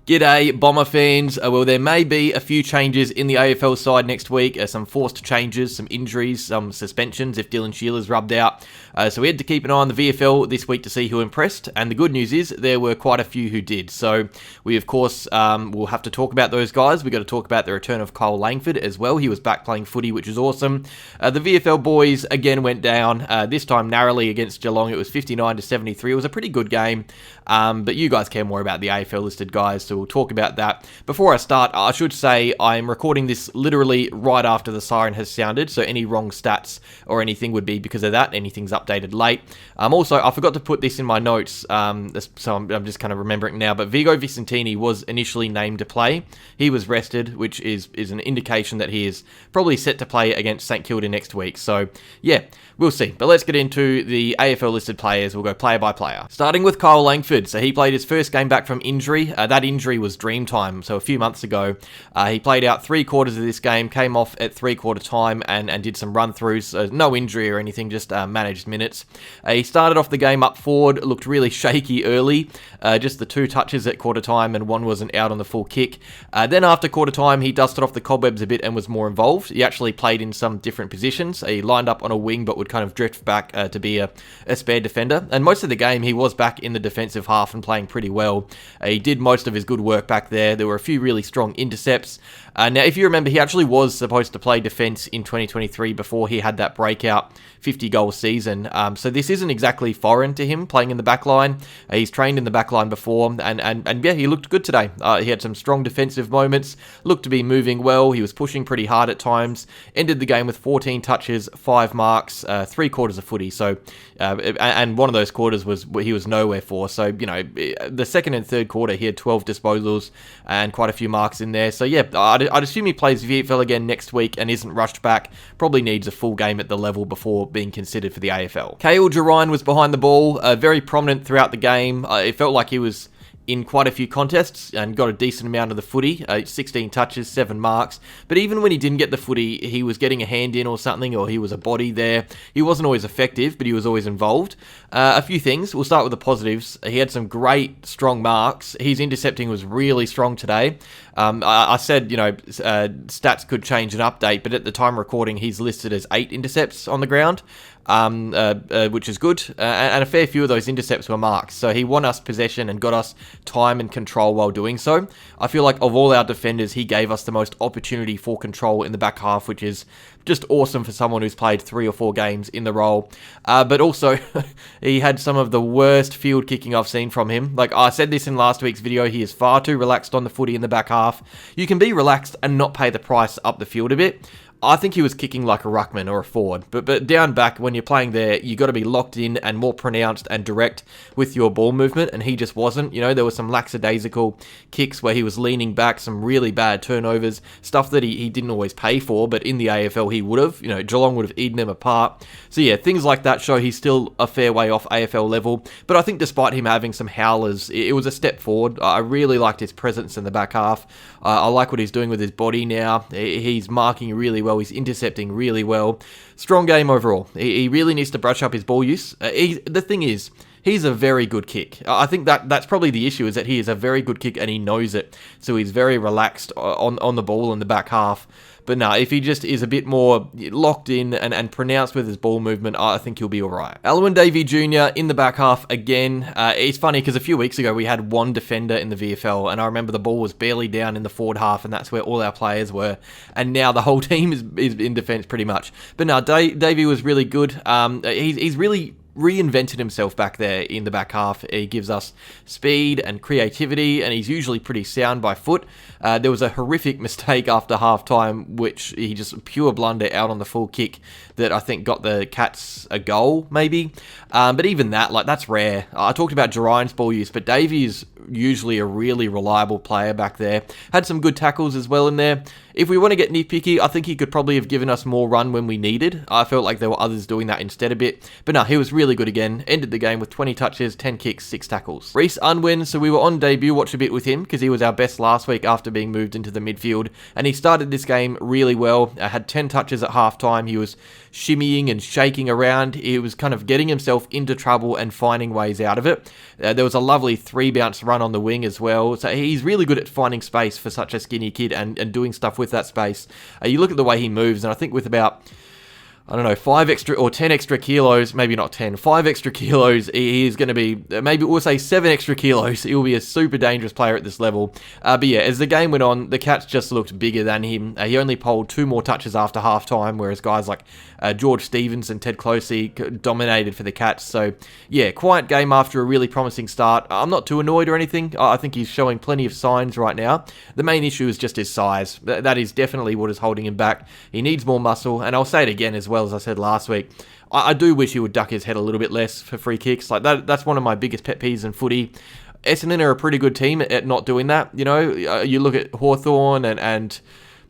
G'day, Bomber fans. Well, there may be a few changes in the AFL side next week. Some forced changes, some injuries, some suspensions if Dylan Shearer's rubbed out. So we had to keep an eye on the VFL this week to see who impressed. And the good news is there were quite a few who did. So we, of course, will have to talk about those guys. We've got to talk about the return of Kyle Langford as well. He was back playing footy, which is awesome. The VFL boys again went down, this time narrowly against Geelong. It was 59-73. It was a pretty good game. But you guys care more about the AFL listed guys, so we'll talk about that. Before I start, I should say I'm recording this literally right after the siren has sounded, so any wrong stats or anything would be because of that. Anything's updated late. Also, I forgot to put this in my notes, so I'm just kind of remembering now, but Vigo Vicentini was initially named to play. He was rested, which is an indication that he is probably set to play against St Kilda next week. So, yeah, we'll see. But let's get into the AFL listed players. We'll go player by player. Starting with Kyle Langford. So he played his first game back from injury. That injury was dream time, so a few months ago. He played out 3/4 of this game, came off at 3/4 time and did some run-throughs. No injury or anything, just managed minutes. He started off the game up forward, looked really shaky early. Just the 2 touches at quarter time and one wasn't out on the full kick. Then after quarter time, he dusted off the cobwebs a bit and was more involved. He actually played in some different positions. He lined up on a wing but would kind of drift back to be a spare defender. And most of the game, he was back in the defensive half and playing pretty well. He did most of his good work back there. There were a few really strong intercepts. Now, if you remember, he actually was supposed to play defence in 2023 before he had that breakout 50-goal season. So this isn't exactly foreign to him, playing in the back line. He's trained in the back line before, and yeah, he looked good today. He had some strong defensive moments, looked to be moving well. He was pushing pretty hard at times. Ended the game with 14 touches, 5 marks, 3/4 of footy. So, and one of those quarters was he was nowhere for. So, you know, the second and third quarter, he had 12 disposals and quite a few marks in there. So, yeah, I'd assume he plays VFL again next week and isn't rushed back. Probably needs a full game at the level before being considered for the AFL. Kayle Gerreyn was behind the ball, very prominent throughout the game. It felt like he was in quite a few contests and got a decent amount of the footy, 16 touches, 7 marks. But even when he didn't get the footy, he was getting a hand in or something, or he was a body there. He wasn't always effective, but he was always involved. A few things. We'll start with the positives. He had some great, strong marks. His intercepting was really strong today. I said, you know, stats could change and update, but at the time recording, he's listed as 8 intercepts on the ground. Which is good, and a fair few of those intercepts were marks, so he won us possession and got us time and control while doing so. I feel like of all our defenders, he gave us the most opportunity for control in the back half, which is just awesome for someone who's played 3 or 4 games in the role. But also, he had some of the worst field kicking I've seen from him. Like I said this in last week's video, he is far too relaxed on the footy in the back half. You can be relaxed and not pay the price up the field a bit. I think he was kicking like a ruckman or a forward, but down back, when you're playing there, you got to be locked in and more pronounced and direct with your ball movement, and he just wasn't. You know, there were some lackadaisical kicks where he was leaning back, some really bad turnovers, stuff that he didn't always pay for, but in the AFL he would have. You know, Geelong would have eaten him apart. So yeah, things like that show he's still a fair way off AFL level, but I think despite him having some howlers, it was a step forward. I really liked his presence in the back half. I like what he's doing with his body now. He's marking really well. He's intercepting really well. Strong game overall. He really needs to brush up his ball use. The thing is, he's a very good kick. I think that's probably the issue, is that he is a very good kick and he knows it. So he's very relaxed on the ball in the back half. But no, if he just is a bit more locked in and pronounced with his ball movement, I think he'll be all right. Alwyn Davey Jnr. in the back half again. It's funny because a few weeks ago we had one defender in the VFL, and I remember the ball was barely down in the forward half, and that's where all our players were. And now the whole team is in defence pretty much. But no, Davey was really good. He's really reinvented himself back there in the back half. He gives us speed and creativity, and he's usually pretty sound by foot. There was a horrific mistake after half-time, which he just pure blunder out on the full kick that I think got the Cats a goal, maybe. But even that, like, that's rare. I talked about Gerreyn's ball use, but Davey is usually a really reliable player back there. Had some good tackles as well in there. If we want to get nitpicky, I think he could probably have given us more run when we needed. I felt like there were others doing that instead a bit. But no, he was really good again. Ended the game with 20 touches, 10 kicks, 6 tackles. Rhys Unwin, so we were on debut, watched a bit with him because he was our best last week after being moved into the midfield. And he started this game really well. Had 10 touches at halftime. He was shimmying and shaking around. He was kind of getting himself into trouble and finding ways out of it. There was a lovely 3-bounce run on the wing as well. So he's really good at finding space for such a skinny kid and doing stuff with that space. You look at the way he moves, and I think with about, I don't know, 5 extra or 10 extra kilos, maybe not 10, 5 extra kilos, he's going to be, maybe we'll say 7 extra kilos. He'll be a super dangerous player at this level. But yeah, as the game went on, the Cats just looked bigger than him. He only polled 2 more touches after halftime, whereas guys like George Stevens and Ted Closey dominated for the Cats. So yeah, quiet game after a really promising start. I'm not too annoyed or anything. I think he's showing plenty of signs right now. The main issue is just his size. That is definitely what is holding him back. He needs more muscle, and I'll say it again as well as I said last week. I do wish he would duck his head a little bit less for free kicks. Like that's one of my biggest pet peeves in footy. Essendon are a pretty good team at not doing that. You know, you look at Hawthorn and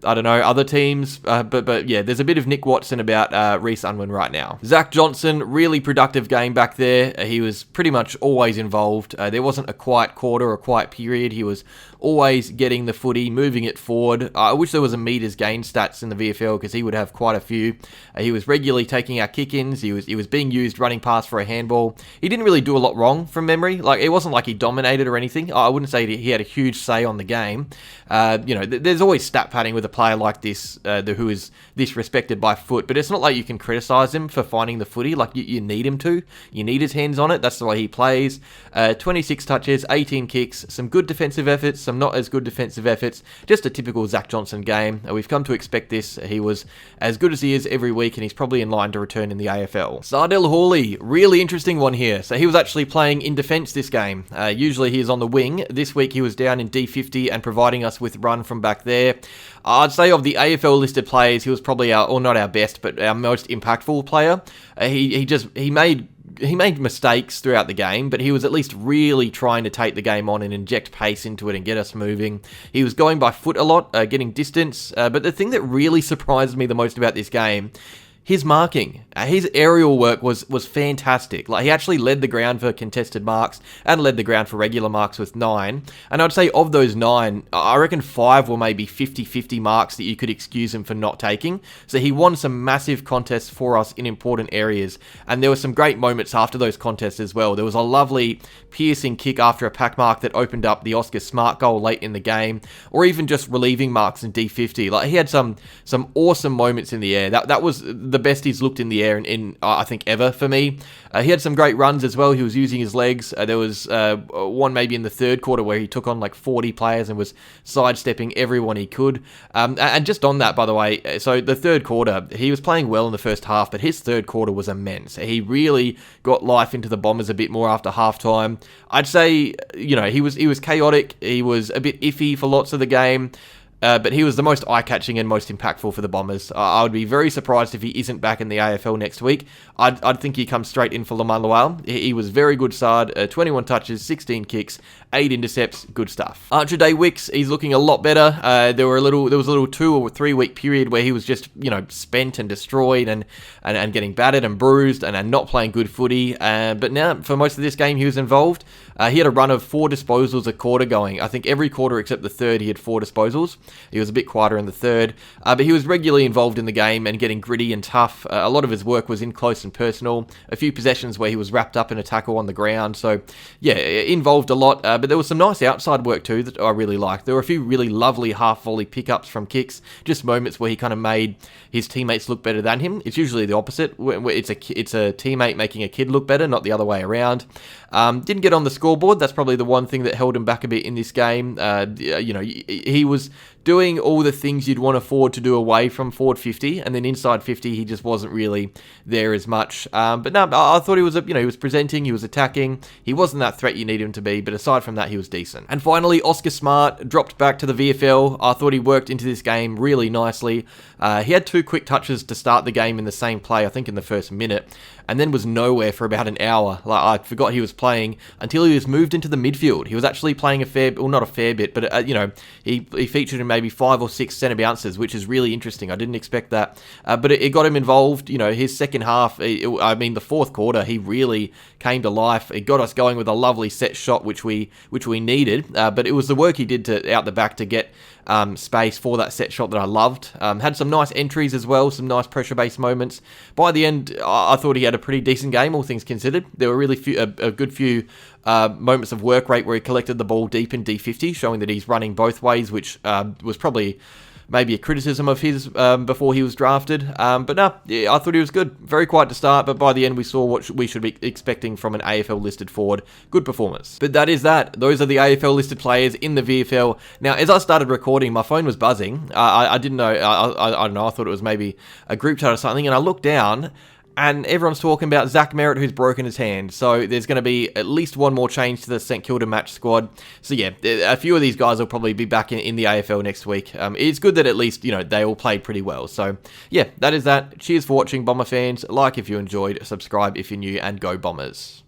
I don't know, other teams, but yeah, there's a bit of Nick Watson about Rhys Unwin right now. Zak Johnson, really productive game back there. He was pretty much always involved. There wasn't a quiet quarter or a quiet period. He was always getting the footy, moving it forward. I wish there was a meters gain stats in the VFL because he would have quite a few. He was regularly taking our kick-ins. He was being used running past for a handball. He didn't really do a lot wrong from memory. Like, it wasn't like he dominated or anything. I wouldn't say he had a huge say on the game. You know, there's always stat padding with a player like this who is this respected by foot, but it's not like you can criticize him for finding the footy. Like, you need him to. You need his hands on it. That's the way he plays. 26 touches, 18 kicks, some good defensive efforts, some not as good defensive efforts. Just a typical Zak Johnson game. We've come to expect this. He was as good as he is every week, and he's probably in line to return in the AFL. Saad El-Hawli, really interesting one here. So he was actually playing in defence this game. Usually he is on the wing. This week he was down in D50 and providing us with run from back there. I'd say of the AFL listed players, he was probably not our best, but our most impactful player. He made mistakes throughout the game, but he was at least really trying to take the game on and inject pace into it and get us moving. He was going by foot a lot, getting distance, but the thing that really surprised me the most about this game, his marking. His aerial work was fantastic. Like, he actually led the ground for contested marks and led the ground for regular marks with 9. And I'd say of those 9, I reckon 5 were maybe 50-50 marks that you could excuse him for not taking. So he won some massive contests for us in important areas. And there were some great moments after those contests as well. There was a lovely piercing kick after a pack mark that opened up the Oskar Smartt goal late in the game, or even just relieving marks in D50. Like, he had some awesome moments in the air. That was the best he's looked in the air in I think ever for me. He had some great runs as well. He was using his legs. There was one maybe in the third quarter where he took on like 40 players and was sidestepping everyone he could. And just on that, by the way, so the third quarter, he was playing well in the first half, but his third quarter was immense. He really got life into the Bombers a bit more after halftime. I'd say, you know, he was chaotic. He was a bit iffy for lots of the game. But he was the most eye-catching and most impactful for the Bombers. I would be very surprised if he isn't back in the AFL next week. I'd think he comes straight in for Lamalual. He was very good, Saad. 21 touches, 16 kicks, 8 intercepts, good stuff. Archer Day-Wicks, he's looking a lot better. There was a little 2 or 3 week period where he was just, you know, spent and destroyed and getting battered and bruised and not playing good footy. But now, for most of this game, he was involved. He had a run of 4 disposals a quarter going. I think every quarter except the third, he had 4 disposals. He was a bit quieter in the third, but he was regularly involved in the game and getting gritty and tough. A lot of his work was in close and personal. A few possessions where he was wrapped up in a tackle on the ground. So, yeah, involved a lot. But there was some nice outside work too that I really liked. There were a few really lovely half-volley pickups from kicks, just moments where he kind of made his teammates look better than him. It's usually the opposite, where it's a teammate making a kid look better, not the other way around. Didn't get on the scoreboard. That's probably the one thing that held him back a bit in this game. You know, he was doing all the things you'd want a forward to do away from forward 50, and then inside 50, he just wasn't really there as much. But no, I thought he was, he was presenting, he was attacking. He wasn't that threat you need him to be, but aside from that, he was decent. And finally, Oskar Smartt dropped back to the VFL. I thought he worked into this game really nicely. He had 2 quick touches to start the game in the same play, I think in the first minute. and then was nowhere for about an hour. Like, I forgot he was playing until he was moved into the midfield. He was actually playing not a fair bit, but he featured in maybe 5 or 6 centre bounces, which is really interesting. I didn't expect that, but it got him involved. His second half, the fourth quarter, he really came to life. It got us going with a lovely set shot, which we needed, but it was the work he did out the back to get space for that set shot that I loved. Had some nice entries as well, some nice pressure-based moments. By the end, I thought he had a pretty decent game, all things considered. There were really a good few moments of work rate where he collected the ball deep in D50, showing that he's running both ways, which was probably maybe a criticism of his before he was drafted. But no, yeah, I thought he was good. Very quiet to start, but by the end we saw what we should be expecting from an AFL-listed forward. Good performance. But that is that. Those are the AFL-listed players in the VFL. Now, as I started recording, my phone was buzzing. I didn't know. I don't know. I thought it was maybe a group chat or something, and I looked down, and everyone's talking about Zach Merrett, who's broken his hand. So there's going to be at least one more change to the St Kilda match squad. So yeah, a few of these guys will probably be back in the AFL next week. It's good that at least, they all played pretty well. So yeah, that is that. Cheers for watching, Bomber fans. Like if you enjoyed, subscribe if you're new, and go Bombers.